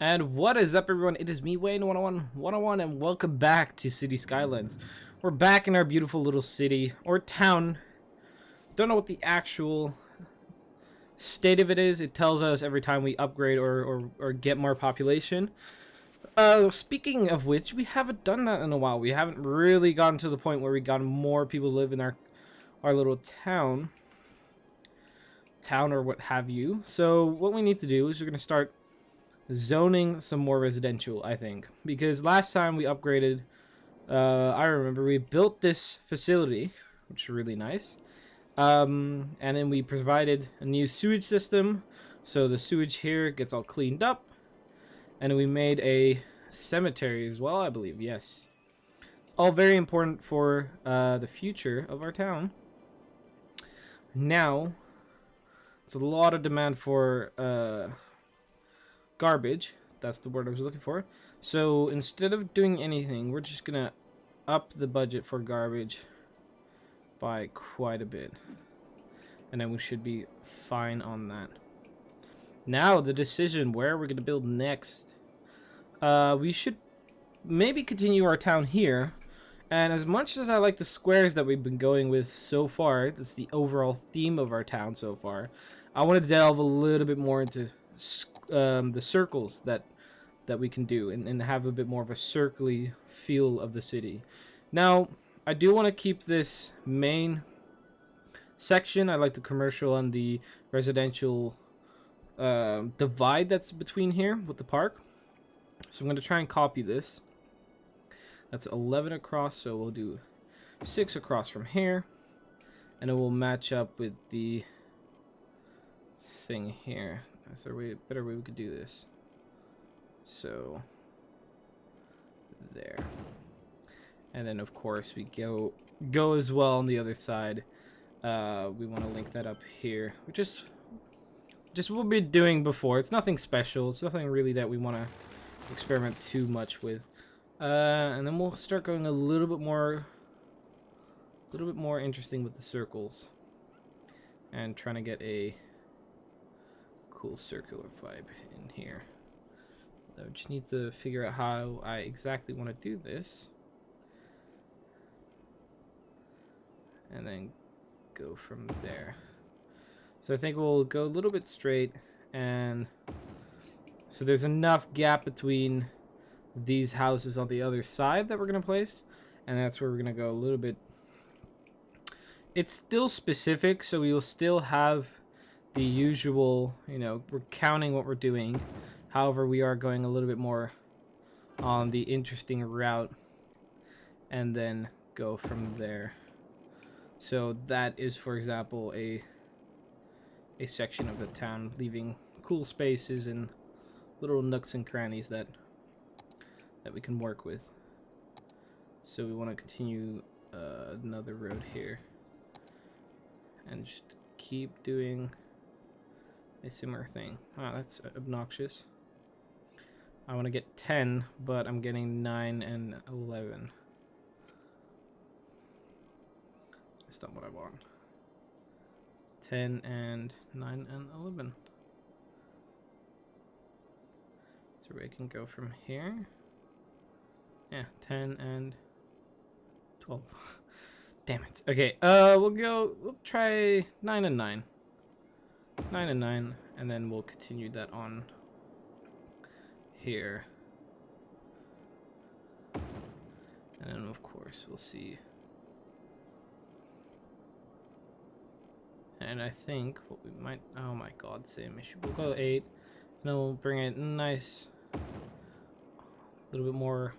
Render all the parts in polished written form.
And what is up, everyone? It is me, Wayne 101, and welcome back to City Skylines. We're back in our beautiful little city, or town. Don't know what the actual state of it is. It tells us every time we upgrade or get more population. Speaking of which, we haven't done that in a while. We haven't really gotten to the point where we got more people to live in our little town or what have you. So what we need to do is we're going to start zoning some more residential, I think, because last time we upgraded, I remember we built this facility, which is really nice, and then we provided a new sewage system, so the sewage here gets all cleaned up, and we made a cemetery as well, I believe. Yes, it's all very important for the future of our town. Now it's a lot of demand for garbage. That's the word I was looking for. So instead of doing anything, we're just gonna up the budget for garbage by quite a bit, and then we should be fine on that. Now the decision where we're gonna build next. We should maybe continue our town here, and as much as I like the squares that we've been going with so far, that's the overall theme of our town so far, I want to delve a little bit more into the circles that we can do, and have a bit more of a circly feel of the city. Now, I do want to keep this main section. I like the commercial and the residential divide that's between here with the park. So I'm going to try and copy this. That's 11 across, so we'll do 6 across from here. And it will match up with the thing here. Is there a better way we could do this? So there, and then of course we go as well on the other side. We want to link that up here, which is just what we've been doing before. It's nothing special. It's nothing really that we want to experiment too much with. And then we'll start going a little bit more interesting with the circles, and trying to get a cool circular vibe in here. I just need to figure out how I exactly want to do this, and then go from there. So I think we'll go a little bit straight, and so there's enough gap between these houses on the other side that we're going to place, and that's where we're going to go a little bit. It's still specific, so we will still have the usual, you know, we're counting what we're doing. However, we are going a little bit more on the interesting route, and then go from there. So that is, for example, a section of the town, leaving cool spaces and little nooks and crannies that we can work with. So we want to continue another road here, and just keep doing a similar thing. Wow, that's obnoxious. I want to get 10, but I'm getting 9 and 11. That's not what I want. 10 and 9 and 11. So we can go from here. Yeah, 10 and 12. Damn it. Okay, we'll try 9 and 9. 9 and 9, and then we'll continue that on here. And then of course we'll see. And I think what we might, oh my god, same issue. We'll go 8, and then we'll bring it nice, a little bit more.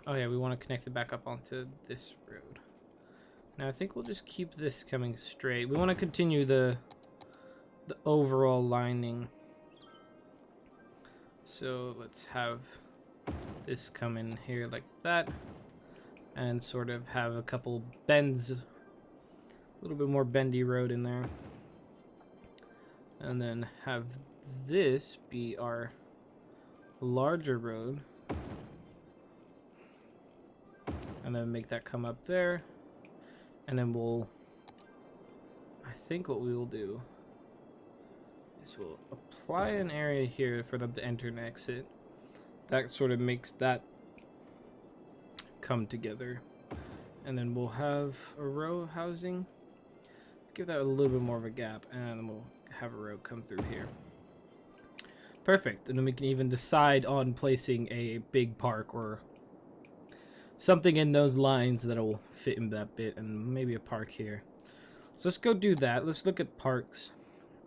Oh yeah, we want to connect it back up onto this road. Now I think we'll just keep this coming straight. We want to continue the overall lining. So let's have this come in here like that, and sort of have a couple bends, a little bit more bendy road in there, and then have this be our larger road, and then make that come up there, and then I think what we will do So we'll apply an area here for them to enter and exit. That sort of makes that come together. And then we'll have a row of housing. Give that a little bit more of a gap, and then we'll have a row come through here. Perfect. And then we can even decide on placing a big park or something in those lines that'll fit in that bit, and maybe a park here. So let's go do that. Let's look at parks.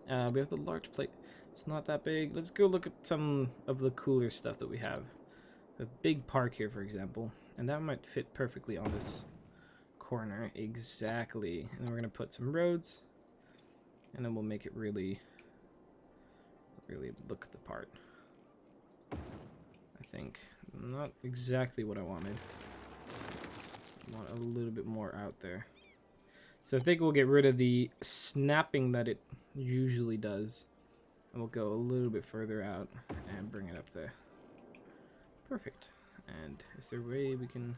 We have the large plate. It's not that big. Let's go look at some of the cooler stuff that we have. A big park here, for example, and that might fit perfectly on this corner. Exactly. And then we're gonna put some roads, and then we'll make it really look the part. I think not exactly what I wanted. I want a little bit more out there. So I think we'll get rid of the snapping that it usually does, and we'll go a little bit further out and bring it up there. Perfect. And is there a way we can...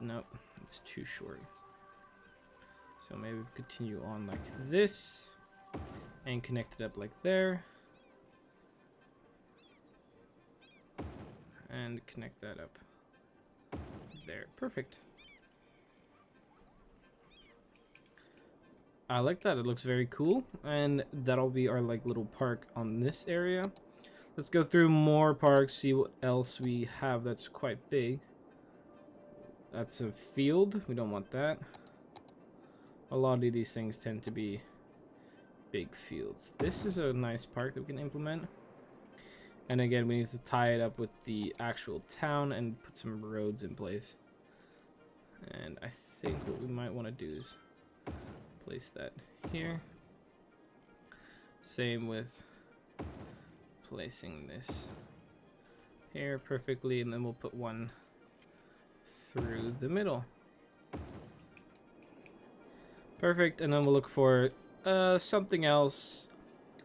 Nope, it's too short. So maybe we continue on like this and connect it up like there. And connect that up there. Perfect. I like that. It looks very cool. And that'll be our like little park on this area. Let's go through more parks, see what else we have that's quite big. That's a field. We don't want that. A lot of these things tend to be big fields. This is a nice park that we can implement. And again, we need to tie it up with the actual town and put some roads in place. And I think what we might want to do is place that here. Same with placing this here perfectly, and then we'll put one through the middle. Perfect. And then we'll look for something else.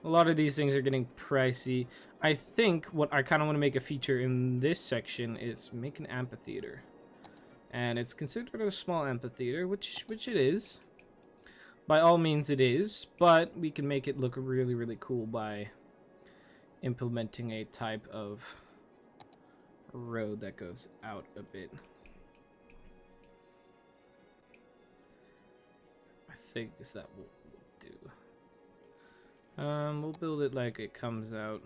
A lot of these things are getting pricey. I think what I kind of want to make a feature in this section is make an amphitheater. And it's considered a small amphitheater, which it is. By all means it is, but we can make it look really, really cool by implementing a type of road that goes out a bit. I think is that what we'll do. We'll build it like it comes out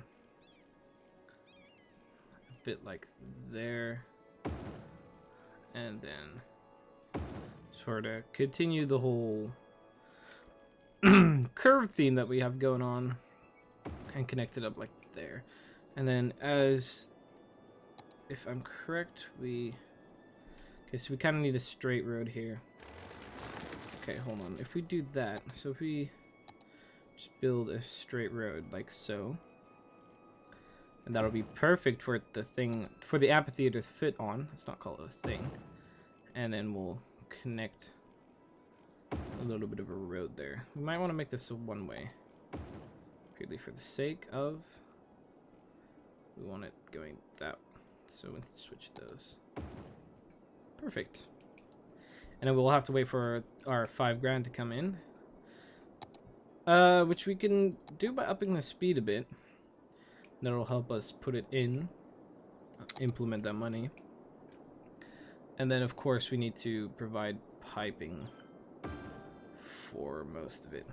a bit like there, and then sort of continue the whole curve theme that we have going on and connect it up like there. And then, as if I'm correct, okay, so we kind of need a straight road here. Okay, hold on. If we do that, so if we just build a straight road like so, and that'll be perfect for the thing, for the amphitheater to fit on. Let's not call it a thing. And then we'll connect a little bit of a road there. We might want to make this a one-way, purely for the sake of, we want it going that way. So we'll switch those. Perfect. And then we'll have to wait for our 5 grand to come in, which we can do by upping the speed a bit. That'll help us put it in, implement that money. And then of course we need to provide piping for most of it,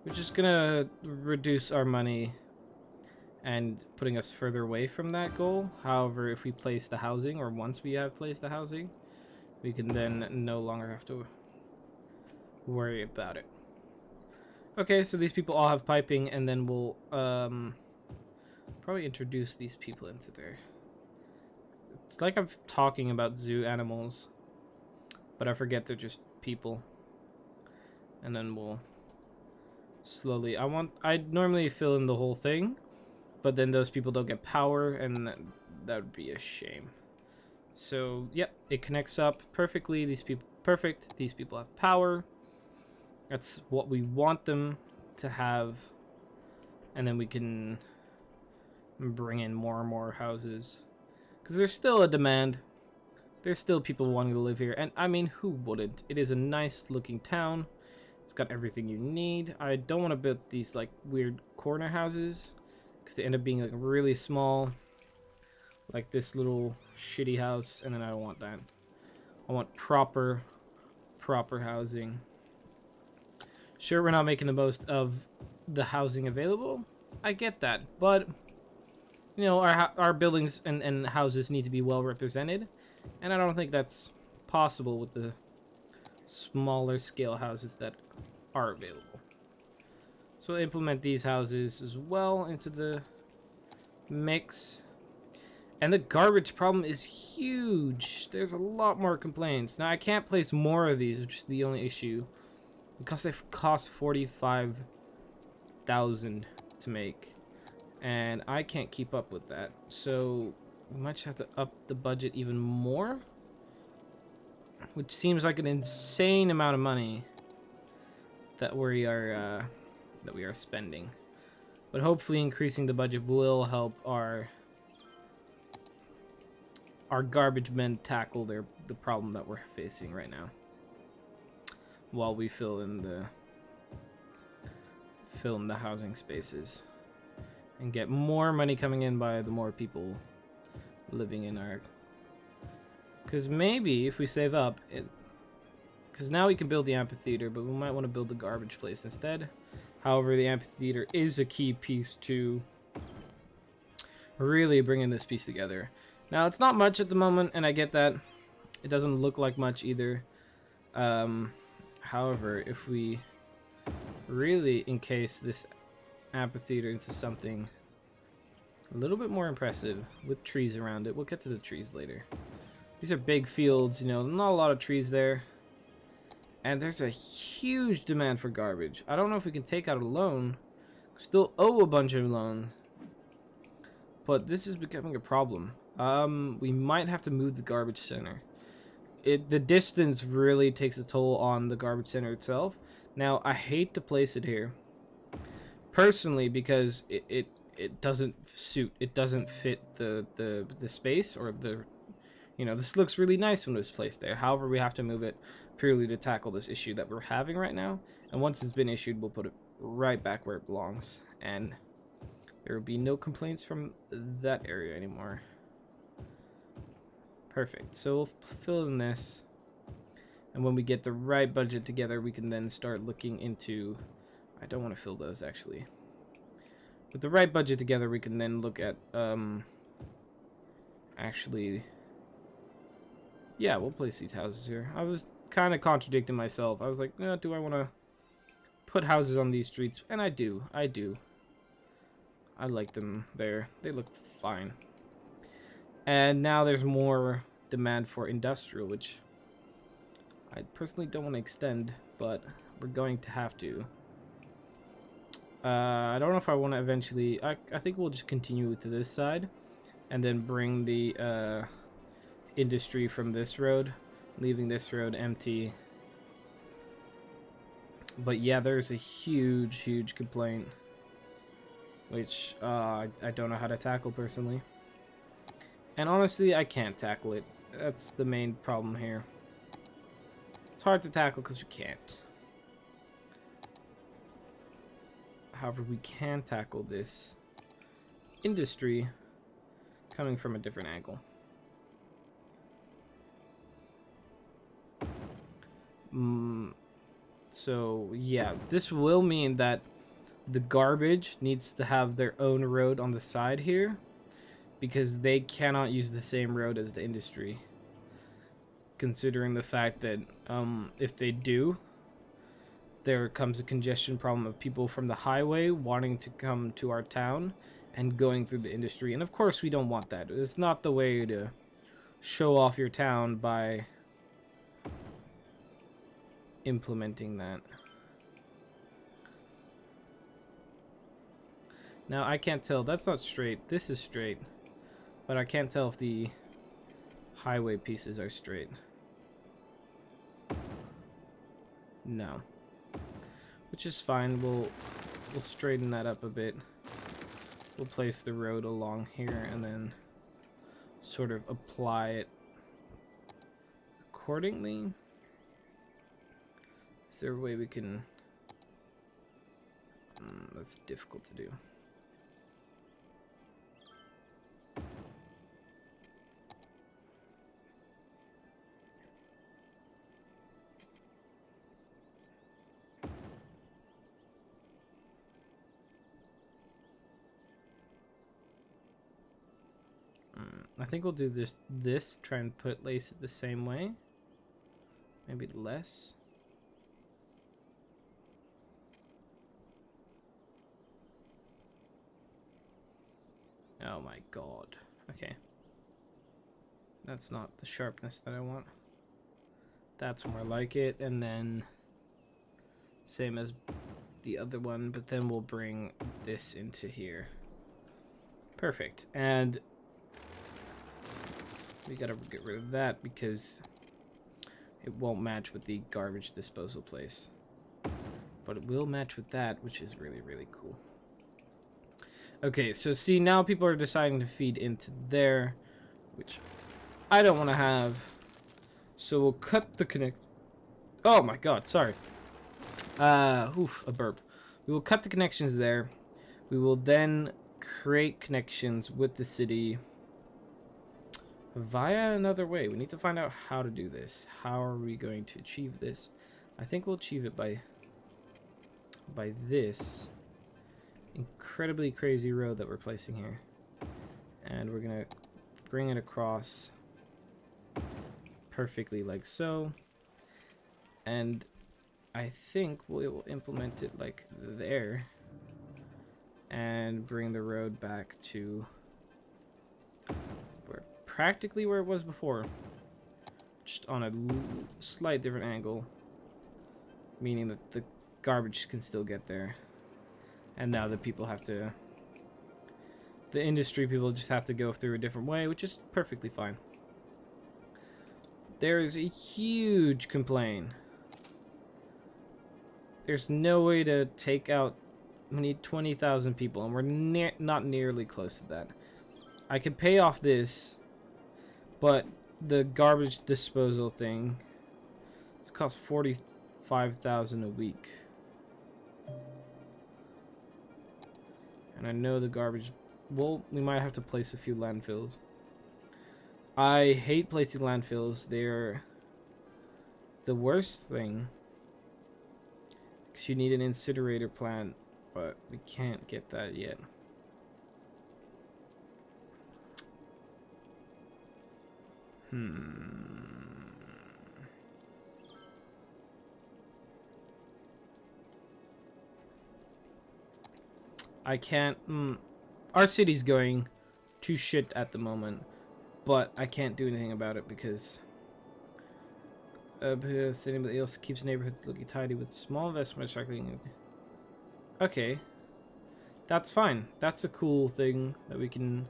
which is gonna reduce our money and putting us further away from that goal. However, if we place the housing, or once we have placed the housing, we can then no longer have to worry about it. Okay, so these people all have piping, and then we'll probably introduce these people into there. It's like I'm talking about zoo animals, but I forget they're just people. And then we'll slowly, I'd normally fill in the whole thing, but then those people don't get power, and that would be a shame. So yep, it connects up perfectly. These people, perfect. These people have power. That's what we want them to have. And then we can bring in more and more houses, because there's still a demand. There's still people wanting to live here, and I mean, who wouldn't? It is a nice looking town. It's got everything you need. I don't want to build these like weird corner houses because they end up being like really small, like this little shitty house, and then I don't want that. I want proper housing. Sure, we're not making the most of the housing available. I get that, but you know, our buildings and houses need to be well represented, and I don't think that's possible with the smaller scale houses that are available. So we'll implement these houses as well into the mix. And the garbage problem is huge. There's a lot more complaints. Now I can't place more of these, which is the only issue, because they cost 45,000 to make, and I can't keep up with that. So we might have to up the budget even more, which seems like an insane amount of money that we are spending. But hopefully increasing the budget will help our garbage men tackle the problem that we're facing right now, while we fill in the housing spaces and get more money coming in by the more people living in our. Because maybe if we save up, because now we can build the amphitheater, but we might want to build the garbage place instead. However, the amphitheater is a key piece to really bringing this piece together. Now, it's not much at the moment, and I get that. It doesn't look like much either. However, if we really encase this amphitheater into something a little bit more impressive with trees around it, we'll get to the trees later. These are big fields, you know, not a lot of trees there. And there's a huge demand for garbage. I don't know if we can take out a loan. Still owe a bunch of loans. But this is becoming a problem. We might have to move the garbage center. The distance really takes a toll on the garbage center itself. Now, I hate to place it here, personally, because it doesn't suit. It doesn't fit the space, or the, you know, this looks really nice when it was placed there. However, we have to move it purely to tackle this issue that we're having right now. And once it's been issued, we'll put it right back where it belongs, and there will be no complaints from that area anymore. Perfect. So we'll fill in this, and when we get the right budget together, we can then start looking into. I don't want to fill those, actually. With the right budget together, we can then look at actually, yeah, we'll place these houses here. I was kind of contradicting myself. I was like, no, do I want to put houses on these streets? And I do. I like them there. They look fine. And now there's more demand for industrial, which I personally don't want to extend, but we're going to have to. I don't know if I want to eventually. I think we'll just continue to this side, and then bring the industry from this road, leaving this road empty. But yeah, there's a huge complaint, which I don't know how to tackle personally. And honestly, I can't tackle it. That's the main problem here. It's hard to tackle because we can't. However, we can tackle this industry coming from a different angle. So, yeah, this will mean that the garbage needs to have their own road on the side here, because they cannot use the same road as the industry, considering the fact that if they do, there comes a congestion problem of people from the highway wanting to come to our town and going through the industry. And of course we don't want that. It's not the way to show off your town by implementing that. Now I can't tell. That's not straight. This is straight. But I can't tell if the highway pieces are straight. No. Which is fine. We'll straighten that up a bit. We'll place the road along here and then sort of apply it accordingly. Is there a way we can That's difficult to do. I think we'll do this, try and place it the same way. Maybe less. Oh my god. Okay. That's not the sharpness that I want. That's more like it, and then same as the other one, but then we'll bring this into here. Perfect. And we gotta get rid of that because it won't match with the garbage disposal place. But it will match with that, which is really, really cool. Okay, so see, now people are deciding to feed into there, which I don't want to have. So we'll cut the connect. Oh my god, sorry. Oof, a burp. We will cut the connections there. We will then create connections with the city via another way. We need to find out how to do this. How are we going to achieve this? I think we'll achieve it by this incredibly crazy road that we're placing here. And we're gonna bring it across perfectly like so. And I think we will implement it like there and bring the road back to practically where it was before, just on a slight different angle, meaning that the garbage can still get there. And now the people have to, the industry people just have to go through a different way, which is perfectly fine. There is a huge complaint. There's no way to take out, we need 20,000 people, and we're not nearly close to that. I could pay off this, but the garbage disposal thing, it's cost 45,000 a week. And I know the garbage, well, we might have to place a few landfills. I hate placing landfills. They're the worst thing. Because you need an incinerator plant, but we can't get that yet. I can't. Our city's going to shit at the moment, but I can't do anything about it because anybody else keeps neighborhoods looking tidy with small investment recycling. Okay, that's fine. That's a cool thing that we can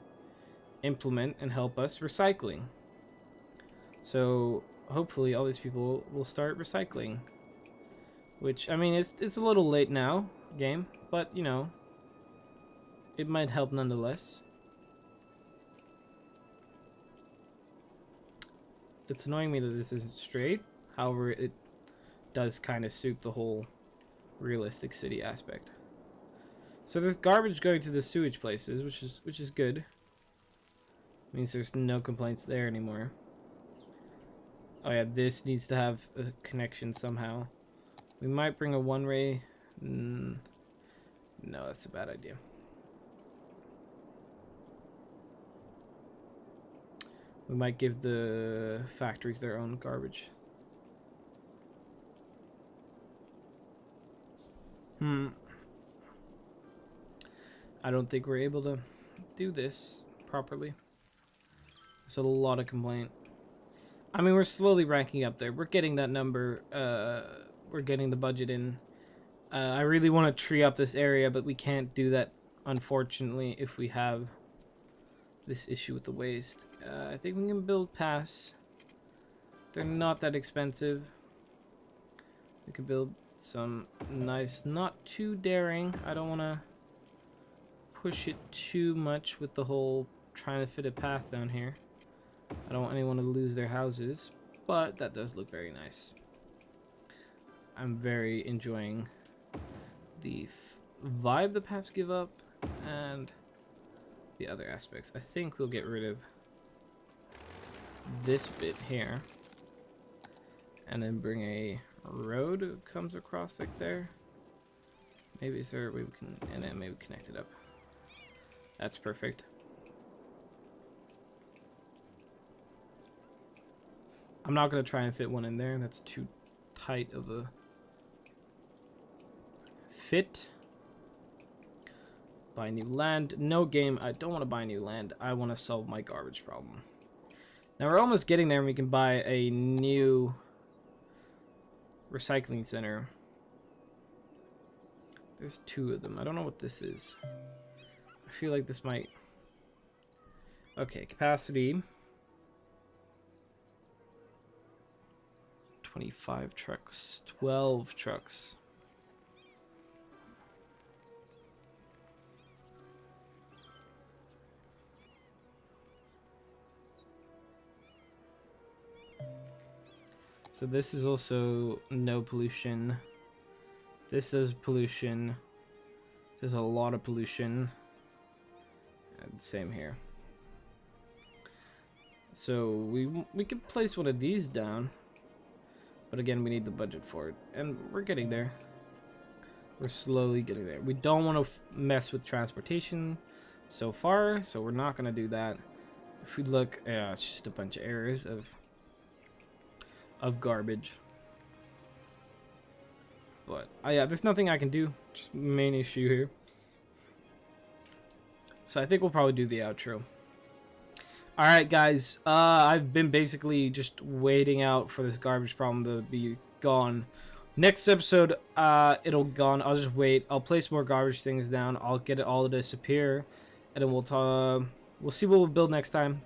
implement and help us recycling. So hopefully all these people will start recycling. Which, I mean, it's a little late now, game, but you know, it might help nonetheless. It's annoying me that this isn't straight. However, it does kind of suit the whole realistic city aspect. So there's garbage going to the sewage places, which is good. Means there's no complaints there anymore. Oh yeah, this needs to have a connection somehow. We might bring a one-way. No, that's a bad idea. We might give the factories their own garbage. I don't think we're able to do this properly. There's a lot of complaint. I mean, we're slowly ranking up there. We're getting that number. We're getting the budget in. I really want to tree up this area, but we can't do that, unfortunately, if we have this issue with the waste. I think we can build paths. They're not that expensive. We could build some nice, not too daring. I don't want to push it too much with the whole trying to fit a path down here. I don't want anyone to lose their houses, but that does look very nice. I'm very enjoying the vibe the perhaps give up, and the other aspects. I think we'll get rid of this bit here, and then bring a road that comes across like there. Maybe is there a way we can, and then maybe connect it up. That's perfect. I'm not gonna try and fit one in there. That's too tight of a fit. Buy new land. No game. I don't want to buy new land. I want to solve my garbage problem. Now we're almost getting there and we can buy a new recycling center. There's 2 of them. I don't know what this is. I feel like this might... Okay, capacity. 25 trucks. 12 trucks. So this is also no pollution. This is pollution. There's a lot of pollution. And same here. So we could place one of these down. But again, we need the budget for it. And we're getting there. We're slowly getting there. We don't want to mess with transportation so far, so we're not going to do that. If we look, it's just a bunch of errors of garbage. But yeah, there's nothing I can do. Just main issue here. So I think we'll probably do the outro. Alright guys, I've been basically just waiting out for this garbage problem to be gone. Next episode, it'll gone. I'll just wait. I'll place more garbage things down. I'll get it all to disappear, and then we'll see what we'll build next time.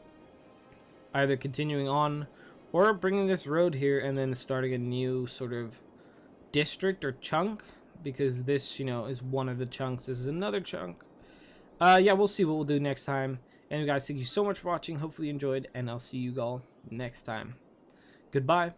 Either continuing on, or bringing this road here and then starting a new sort of district or chunk, because this, you know, is one of the chunks. This is another chunk. Yeah, we'll see what we'll do next time. And guys, thank you so much for watching. Hopefully you enjoyed, and I'll see you all next time. Goodbye.